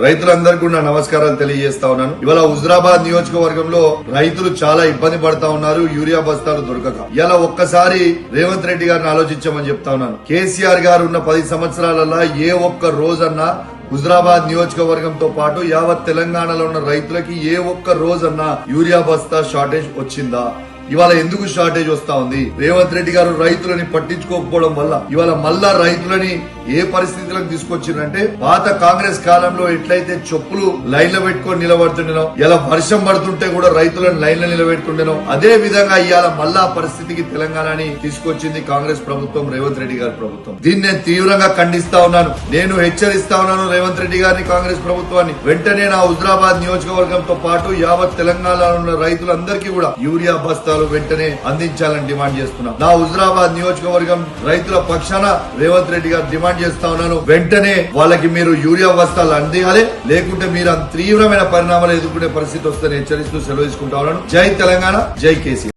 రైతులందరికీ కూడా నమస్కారాలు తెలియజేస్తా ఉన్నాను. ఇవాళ హుజురాబాద్ నియోజకవర్గంలో రైతులు చాలా ఇబ్బంది పడతా ఉన్నారు యూరియా బస్తాలు దొరకక. ఇలా ఒక్కసారి రేవంత్ రెడ్డి గారిని ఆలోచించమని చెప్తా ఉన్నాను. కేసీఆర్ గారు ఉన్న 10 సంవత్సరాలలో ఏ ఒక్క రోజన్నా హుజురాబాద్ నియోజకవర్గంతో పాటు యావత్ తెలంగాణలో ఉన్న రైతులకి ఏ ఒక్క రోజన్నా యూరియా బస్తా షార్టేజ్ వచ్చిందా? ఇవాళ ఎందుకు షార్టేజ్ వస్తా ఉంది? రేవంత్ రెడ్డి గారు రైతులని పట్టించుకోకపోవడం వల్ల ఇవాళ మళ్ళా రైతులని ఏ పరిస్థితులకు తీసుకొచ్చిందంటే, పాత కాంగ్రెస్ కాలంలో ఎట్లయితే చెప్పులు లైన్లో పెట్టుకొని నిలబడుతుండేనో, ఇలా వర్షం పడుతుంటే కూడా రైతులను లైన్లో నిలబెడుతుండేనో, అదే విధంగా ఇవాళ మళ్ళా పరిస్థితికి తెలంగాణని తీసుకొచ్చింది కాంగ్రెస్ ప్రభుత్వం, రేవంత్ రెడ్డి గారి ప్రభుత్వం. దీన్ని నేను తీవ్రంగా ఖండిస్తా ఉన్నాను. నేను హెచ్చరిస్తా ఉన్నాను రేవంత్ రెడ్డి గారిని, కాంగ్రెస్ ప్రభుత్వాన్ని. వెంటనే నా హుజురాబాద్ నియోజకవర్గంతో పాటు యావత్ తెలంగాణలో ఉన్న రైతులందరికీ కూడా యూరియా బస్తాలు వెంటనే అందించాలని డిమాండ్ చేస్తున్నాం. నా హుజురాబాద్ నియోజకవర్గం రైతుల పక్షాన రేవంత్ రెడ్డి గారు డిమాండ్ చేస్తా ఉన్నాను. వెంటనే వాళ్ళకి మీరు యూరియా బస్తాలు అందియాలి, లేకుంటే మీరు తీవ్రమైన పరిణామాలు ఎదుర్కొనే పరిస్థితి వస్తుందని హెచ్చరిస్తూ సెలవు తీసుకుంటా ఉన్నాను. జై తెలంగాణ, జై కేసీఆర్.